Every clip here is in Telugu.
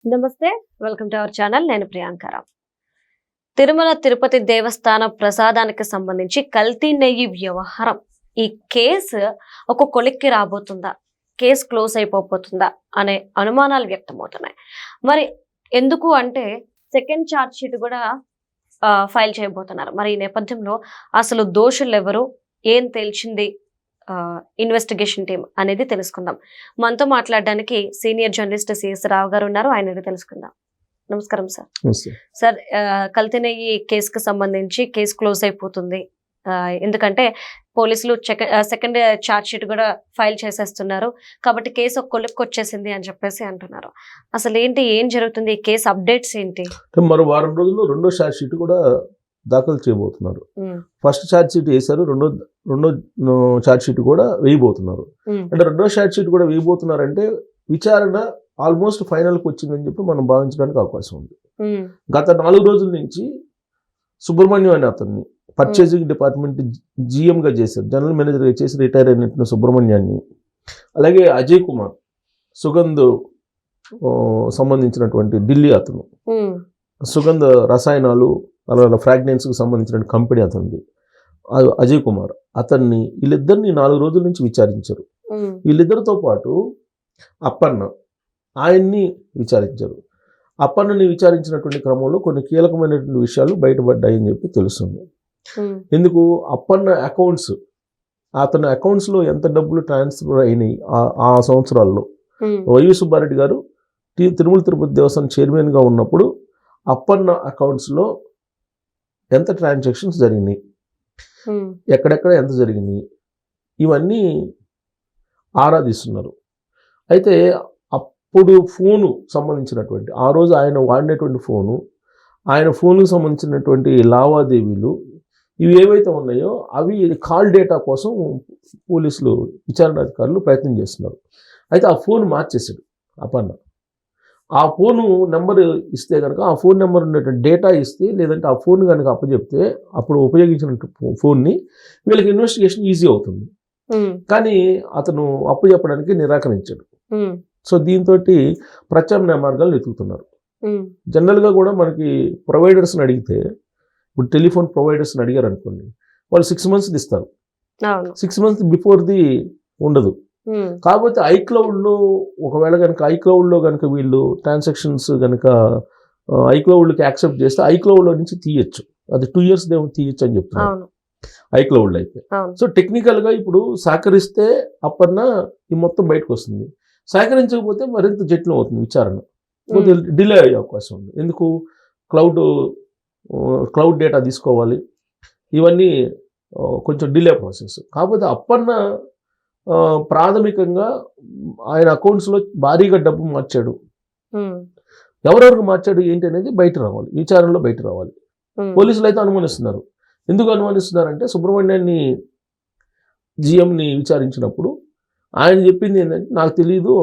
నమస్తే, వెల్కమ్ టు అవర్ ఛానల్. నేను ప్రియాంకరావు. తిరుమల తిరుపతి దేవస్థాన ప్రసాదానికి సంబంధించి కల్తీ నెయ్యి వ్యవహారం, ఈ కేసు ఒక కొలిక్కి రాబోతుందా, కేసు క్లోజ్ అయిపోతుందా అనే అనుమానాలు వ్యక్తమవుతున్నాయి. మరి ఎందుకు అంటే సెకండ్ ఛార్జ్ షీట్ కూడా ఫైల్ చేయబోతున్నారు. మరి ఈ నేపథ్యంలో అసలు దోషులు ఎవరు, ఏం తెలిసింది ఇన్వెస్టిగేషన్ టీం అనేది తెలుసుకుందాం. మనతో మాట్లాడడానికి సీనియర్ జర్నలిస్ట్ సిఎస్ రావు గారు ఉన్నారు. ఆయన తెలుసుకుందాం. నమస్కారం సార్. సార్, కల్తీ నెయ్యి కేసుకు సంబంధించి కేసు క్లోజ్ అయిపోతుంది, ఎందుకంటే పోలీసులు సెకండ్ ఛార్జ్ షీట్ కూడా ఫైల్ చేసేస్తున్నారు కాబట్టి కేసు ఒక కొలిక్కి వచ్చేసింది అని చెప్పేసి అంటున్నారు. అసలు ఏంటి, ఏం జరుగుతుంది, ఈ కేసు అప్డేట్స్ ఏంటి? మరో వారం రోజుల్లో రెండో ఛార్జ్ షీట్ కూడా దాఖలు చేయబోతున్నారు. ఫస్ట్ ఛార్జ్ షీట్ వేశారు, రెండో ఛార్జ్ షీట్ కూడా వేయబోతున్నారు. అంటే రెండో ఛార్జ్ షీట్ కూడా వేయబోతున్నారంటే విచారణ ఆల్మోస్ట్ ఫైనల్కి వచ్చిందని చెప్పి మనం భావించడానికి అవకాశం ఉంది. గత 4 రోజుల నుంచి సుబ్రహ్మణ్యం అనే అతన్ని పర్చేసింగ్ డిపార్ట్మెంట్ జిఎంగా చేశారు, జనరల్ మేనేజర్గా చేసి రిటైర్ అయినట్టు సుబ్రహ్మణ్యాన్ని, అలాగే అజయ్ కుమార్ సుగంధ్ సంబంధించినటువంటి ఢిల్లీ అతను, సుగంధ రసాయనాలు అలాగే ఫ్రాగ్రెన్స్కి సంబంధించిన కంపెనీ అతనిది అజయ్ కుమార్, అతన్ని వీళ్ళిద్దరిని 4 రోజుల నుంచి విచారించారు. వీళ్ళిద్దరితో పాటు అప్పన్న ఆయన్ని విచారించారు. అప్పన్నని విచారించినటువంటి క్రమంలో కొన్ని కీలకమైనటువంటి విషయాలు బయటపడ్డాయని చెప్పి తెలుస్తుంది. ఎందుకు, అప్పన్న అకౌంట్స్, అతని అకౌంట్స్లో ఎంత డబ్బులు ట్రాన్స్ఫర్ అయినాయి ఆ సంవత్సరాల్లో, వైవి సుబ్బారెడ్డి గారు తిరుమల తిరుపతి దేవస్థానం చైర్మన్గా ఉన్నప్పుడు అప్పన్న అకౌంట్స్లో ఎంత ట్రాన్సాక్షన్స్ జరిగినాయి, ఎక్కడెక్కడ ఎంత జరిగినాయి, ఇవన్నీ ఆరాధిస్తున్నారు. అయితే అప్పుడు ఫోను సంబంధించినటువంటి ఆ రోజు ఆయన వాడినటువంటి ఫోను, ఆయన ఫోన్కి సంబంధించినటువంటి లావాదేవీలు ఇవి ఏవైతే ఉన్నాయో అవి కాల్ డేటా కోసం పోలీసులు విచారణాధికారులు ప్రయత్నం చేస్తున్నారు. అయితే ఆ ఫోన్ మార్చేశాడు అపన్న. ఆ ఫోను నెంబర్ ఇస్తే కనుక, ఆ ఫోన్ నెంబర్ ఉన్నటువంటి డేటా ఇస్తే, లేదంటే ఆ ఫోన్ కనుక అప్పచెప్తే అప్పుడు ఉపయోగించిన ఫోన్ని వీళ్ళకి ఇన్వెస్టిగేషన్ ఈజీ అవుతుంది. కానీ అతను అప్పచెప్పడానికి నిరాకరించాడు. సో దీంతో ప్రత్యామ్నాయ మార్గాలు వెతుకుతున్నారు. జనరల్గా కూడా మనకి ప్రొవైడర్స్ని అడిగితే, ఇప్పుడు టెలిఫోన్ ప్రొవైడర్స్ని అడిగారు అనుకోండి, వాళ్ళు 6 months ఇస్తారు, 6 months బిఫోర్ది ఉండదు. కాకపోతే ఐక్లౌడ్లో ఒకవేళ కనుక ఐక్లౌడ్లో కనుక వీళ్ళు ట్రాన్సాక్షన్స్ కనుక ఐక్లౌడ్కి యాక్సెప్ట్ చేస్తే ఐక్లౌడ్లో నుంచి తీయచ్చు, అది 2 years తీయచ్చు అని చెప్తున్నారు ఐక్లౌడ్లో అయితే. సో టెక్నికల్గా ఇప్పుడు సహకరిస్తే అప్పన్న ఈ మొత్తం బయటకు వస్తుంది, సహకరించకపోతే మరింత జటిలం అవుతుంది విచారణ, డిలే అయ్యే అవకాశం ఉంది. ఎందుకు, క్లౌడ్ డేటా తీసుకోవాలి, ఇవన్నీ కొంచెం డిలే ప్రాసెస్. కాకపోతే అప్పన్న ప్రాథమికంగా ఆయన అకౌంట్స్లో భారీగా డబ్బు మార్చాడు. ఎవరెవరికి మార్చాడు ఏంటి అనేది బయట రావాలి, విచారణలో బయట రావాలి. పోలీసులు అయితే అనుమానిస్తున్నారు. ఎందుకు అనుమానిస్తున్నారంటే, సుబ్రహ్మణ్యాన్ని జిఎంని విచారించినప్పుడు ఆయన చెప్పింది ఏంటంటే, నాకు తెలియదు,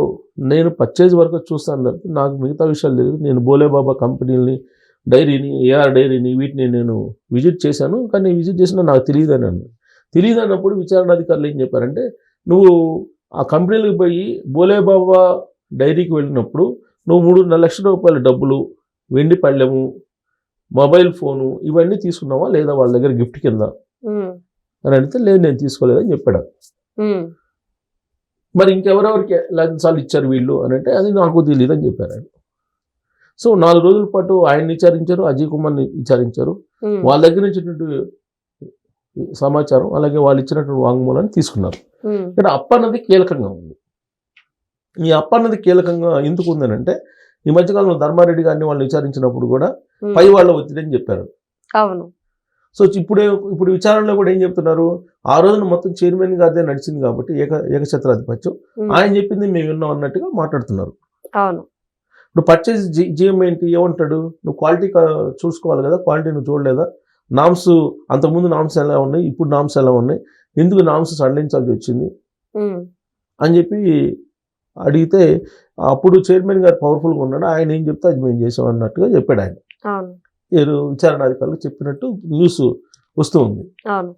నేను పర్చేజ్ వరకు చూస్తాను తప్ప నాకు మిగతా విషయాలు తెలియదు, నేను బోలేబాబా కంపెనీలని, డైరీని, ఏఆర్ డైరీని, వీటిని నేను విజిట్ చేశాను, కానీ విజిట్ చేసినా నాకు తెలియదు అని అన్నాను. తెలియదు అన్నప్పుడు విచారణాధికారులు ఏం చెప్పారంటే, నువ్వు ఆ కంపెనీలకు పోయి బోలేబాబా డైరీకి వెళ్ళినప్పుడు నువ్వు 3.5 లక్షల రూపాయల డబ్బులు, వెండి పళ్ళెము, మొబైల్ ఫోను ఇవన్నీ తీసుకున్నావా లేదా వాళ్ళ దగ్గర గిఫ్ట్ కింద అని అడిగితే, లేదు నేను తీసుకోలేదని చెప్పాడు. మరి ఇంకెవరెవరికి లంచాలు ఇచ్చారు వీళ్ళు అని అంటే, అది నాకు తెలియదు అని చెప్పారు. సో 4 రోజుల పాటు ఆయన్ని విచారించారు, అజయ్ కుమార్ని విచారించారు. వాళ్ళ దగ్గర నుంచి సమాచారం అలాగే వాళ్ళు ఇచ్చినటువంటి వాంగ్మూలాన్ని తీసుకున్నారు. ఇక్కడ అప్పన్నది కీలకంగా ఉంది. ఈ అప్పన్నది కీలకంగా ఎందుకు ఉందనంటే, ఈ మధ్యకాలంలో ధర్మారెడ్డి గారిని వాళ్ళు విచారించినప్పుడు కూడా పై వాళ్ళ ఒత్తిడి అని చెప్పారు. అవును. సో ఇప్పుడు విచారణలో కూడా ఏం చెప్తున్నారు, ఆ రోజున మొత్తం చైర్మన్ గారిదే నడిచింది కాబట్టి ఏకఛత్రాధిపత్యం, ఆయన చెప్పింది మేము విన్నాం అన్నట్టుగా మాట్లాడుతున్నారు. అవును. ఇప్పుడు పర్చేజ్ జిఎం ఏంటి, ఏమంటాడు, నువ్వు క్వాలిటీ చూసుకోవాలి కదా, క్వాలిటీ నువ్వు చూడలేదా, నామ్స్ అంతకుముందు నామ్స్ ఎలా ఉన్నాయి, ఇప్పుడు నామ్స్ ఎలా ఉన్నాయి, ఎందుకు నామ్స్ సడలించాల్సి వచ్చింది అని చెప్పి అడిగితే, అప్పుడు చైర్మన్ గారు పవర్ఫుల్గా ఉన్నాడు, ఆయన ఏం చెప్తే అది మేము చేసాం అన్నట్టుగా చెప్పాడు ఆయన. విచారణాధికారులు చెప్పినట్టు న్యూస్ వస్తూ ఉంది.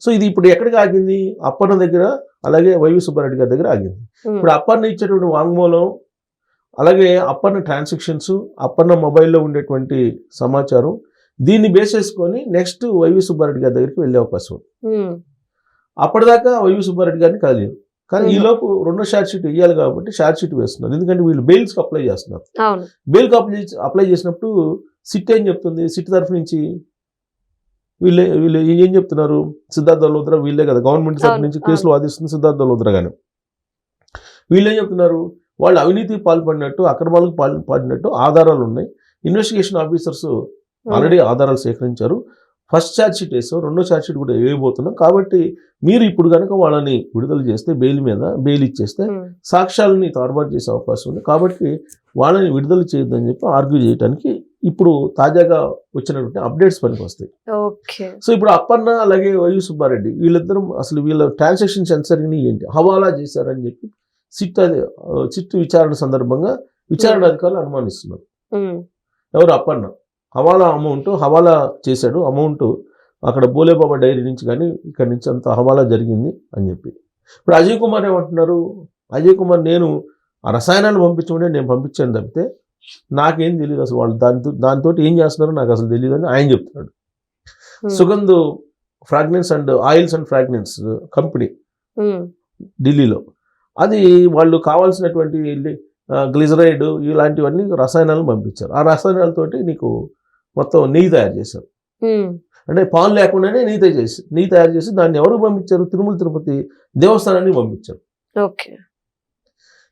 సో ఇది ఇప్పుడు ఎక్కడికి ఆగింది, అప్పన్న దగ్గర అలాగే వైవి సుబ్బారెడ్డి గారి దగ్గర ఆగింది. ఇప్పుడు అప్పన్న ఇచ్చేటువంటి వాంగ్మూలం అలాగే అప్పన్న ట్రాన్సాక్షన్స్, అప్పన్న మొబైల్లో ఉండేటువంటి సమాచారం, దీన్ని బేస్ చేసుకొని నెక్స్ట్ వైవి సుబ్బారెడ్డి గారి దగ్గరికి వెళ్ళే అవకాశం ఉంది. అప్పటిదాకా వైవి సుబ్బారెడ్డి గారిని కదిలేదు, కానీ ఈలోపు రెండో ఛార్జ్ షీట్ వేయాలి కాబట్టి ఛార్జ్ షీట్ వేస్తున్నారు. ఎందుకంటే వీళ్ళు బెయిల్స్కి అప్లై చేస్తున్నారు. బెయిల్కి అప్లై చేసినప్పుడు సిట్ ఏం చెప్తుంది, సిట్ తరఫు నుంచి వీళ్ళు వీళ్ళు ఏం చెప్తున్నారు, సిద్ధార్థ మల్హోత్రా వీళ్ళే కదా గవర్నమెంట్ తరఫు నుంచి కేసులు వాదిస్తుంది సిద్ధార్థ మల్హోత్రా గాని. వీళ్ళు ఏం చెప్తున్నారు, వాళ్ళు అవినీతికి పాల్పడినట్టు, అక్రమాలకు పాల్పడినట్టు ఆధారాలు ఉన్నాయి. ఇన్వెస్టిగేషన్ ఆఫీసర్స్ ఆల్రెడీ ఆధారాలు సేకరించారు. ఫస్ట్ ఛార్జ్ షీట్ వేసాం, రెండో ఛార్జ్ షీట్ కూడా వేయబోతున్నాం. కాబట్టి మీరు ఇప్పుడు కనుక వాళ్ళని విడుదల చేస్తే, బెయిల్ ఇచ్చేస్తే సాక్ష్యాలని తారుమారు చేసే అవకాశం ఉంది. కాబట్టి వాళ్ళని విడుదల చేయొద్దని చెప్పి ఆర్గ్యూ చేయడానికి ఇప్పుడు తాజాగా వచ్చినటువంటి అప్డేట్స్ పనికి వస్తాయి. సో ఇప్పుడు అప్పన్న అలాగే వైవి సుబ్బారెడ్డి వీళ్ళిద్దరూ అసలు వీళ్ళ ట్రాన్సాక్షన్స్ ఎంత జరిగినాయి ఏంటి, హవాలా చేశారని చెప్పి సిట్ విచారణ సందర్భంగా విచారణ అధికారులు అనుమానిస్తున్నారు. ఎవరు అప్పన్న హవాలా చేశాడు అమౌంట్ అక్కడ బోలేబాబా డైరీ నుంచి కానీ ఇక్కడ నుంచి అంత హవాలా జరిగింది అని చెప్పి. ఇప్పుడు అజయ్ కుమార్ ఏమంటున్నారు, అజయ్ కుమార్ నేను ఆ రసాయనాలు పంపించమంటే నేను పంపించాను తప్పితే నాకేం తెలియదు, అసలు వాళ్ళు దాంతో ఏం చేస్తున్నారో నాకు అసలు తెలియదు అని ఆయన చెప్తున్నాడు. Sugandh fragrance and oils and fragrance company ఢిల్లీలో, అది వాళ్ళు కావాల్సినటువంటి గ్లిజరైడ్ ఇలాంటివన్నీ రసాయనాలను పంపించారు. ఆ రసాయనాలతోటి నీకు మొత్తం నెయ్యి తయారు చేశారు. అంటే పాలు లేకుండానే నెయ్యి తయారు చేసి దాన్ని ఎవరు పంపించారు, తిరుమల తిరుపతి దేవస్థానానికి పంపించారు.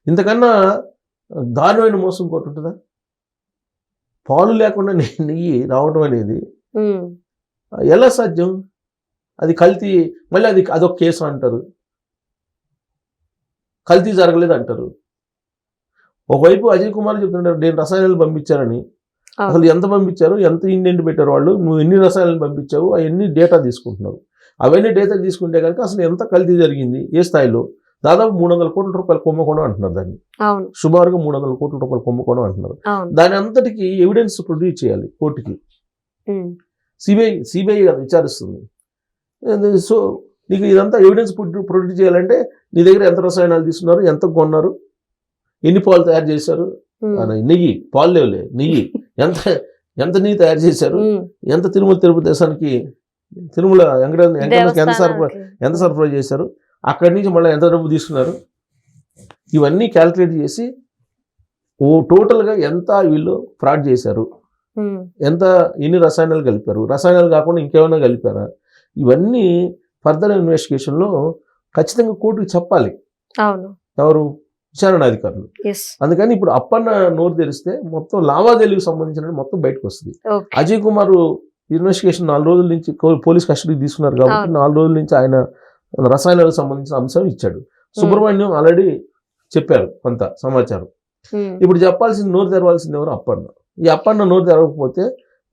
ఇంతకన్నా దారుణమైన మోసం ఇంకోటి ఉంటుందా? పాలు లేకుండా నెయ్యి రావడం అనేది ఎలా సాధ్యం? అది కల్తీ, మళ్ళీ అదొక కేసు అంటారు, కల్తీ జరగలేదు అంటారు. ఒకవైపు అజయ్ కుమార్ చెప్తుంటారు నేను రసాయనాలు పంపించారని. అసలు ఎంత పంపించారు, ఎంత ఇండెంట్ పెట్టారు వాళ్ళు, నువ్వు ఎన్ని రసాయనాలు పంపించావు అవన్నీ డేటా తీసుకుంటున్నారు. అవన్నీ డేటా తీసుకుంటే కనుక అసలు ఎంత కల్తీ జరిగింది, ఏ స్థాయిలో, దాదాపు 300 కోట్ల రూపాయలు కుంభకోణం అంటున్నారు దాన్ని. సుమారుగా 300 కోట్ల రూపాయలు కుంభకోణం అంటున్నారు. దాని అంతటికి ఎవిడెన్స్ ప్రొడ్యూస్ చేయాలి కోర్టుకి. సిబిఐ కదా విచారిస్తుంది. సో నీకు ఇదంతా ఎవిడెన్స్ ప్రొడ్యూస్ చేయాలంటే నీ దగ్గర ఎంత రసాయనాలు తీసుకున్నారు, ఎంత కొన్నారు, ఎన్ని పాలు తయారు చేశారు, నెయ్యి పాలు లేవులే నెయ్యి ఎంత నెయ్యి తయారు చేశారు, ఎంత తిరుపతి దేశానికి తిరుమల వెంకటేశ్వరకి ఎంత సరఫరా చేశారు, అక్కడి నుంచి మళ్ళీ ఎంత డబ్బు తీసుకున్నారు, ఇవన్నీ క్యాల్కులేట్ చేసి టోటల్గా ఎంత వీళ్ళు ఫ్రాడ్ చేశారు, ఎన్ని రసాయనాలు కలిపారు, రసాయనాలు కాకుండా ఇంకేమైనా కలిపారా, ఇవన్నీ ఫర్దర్ ఇన్వెస్టిగేషన్లో ఖచ్చితంగా కోర్టుకు చెప్పాలి ఎవరు, విచారణ అధికారులు. అందుకని ఇప్పుడు అప్పన్న నోరు తెరిస్తే మొత్తం లావాదేవీలకు సంబంధించిన మొత్తం బయటకు వస్తుంది. అజయ్ కుమార్ ఇన్వెస్టిగేషన్ 4 రోజుల నుంచి పోలీస్ కస్టడీకి తీసుకున్నారు కాబట్టి 4 రోజుల నుంచి ఆయన రసాయనాలకు సంబంధించిన అంశం ఇచ్చాడు. సుబ్రహ్మణ్యం ఆల్రెడీ చెప్పారు కొంత సమాచారం. ఇప్పుడు చెప్పాల్సింది, నోరు తెరవాల్సింది ఎవరు, అప్పన్న. ఈ అప్పన్న నోరు తెరవకపోతే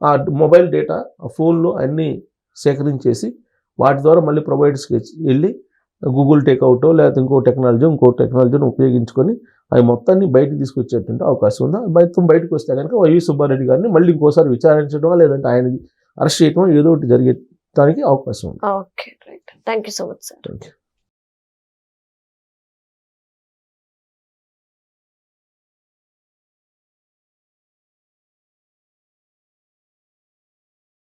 ఆ మొబైల్ డేటా, ఆ ఫోన్లు అన్నీ సేకరించేసి వాటి ద్వారా మళ్ళీ ప్రొవైడర్స్కి వెళ్ళి గూగుల్ టేక్అవుటో లేకపోతే ఇంకో టెక్నాలజీని ఉపయోగించుకొని అవి మొత్తాన్ని బయటకు తీసుకొచ్చేటువంటి అవకాశం ఉందా? బయటకు వస్తే కనుక వైవి సుబ్బారెడ్డి గారిని మళ్ళీ ఇంకోసారి విచారించడం లేదంటే ఆయన అరెస్ట్ చేయడం ఏదో ఒకటి జరిగేదానికి అవకాశం ఉంది. Okay, right. Thank you so much sir. Thank you.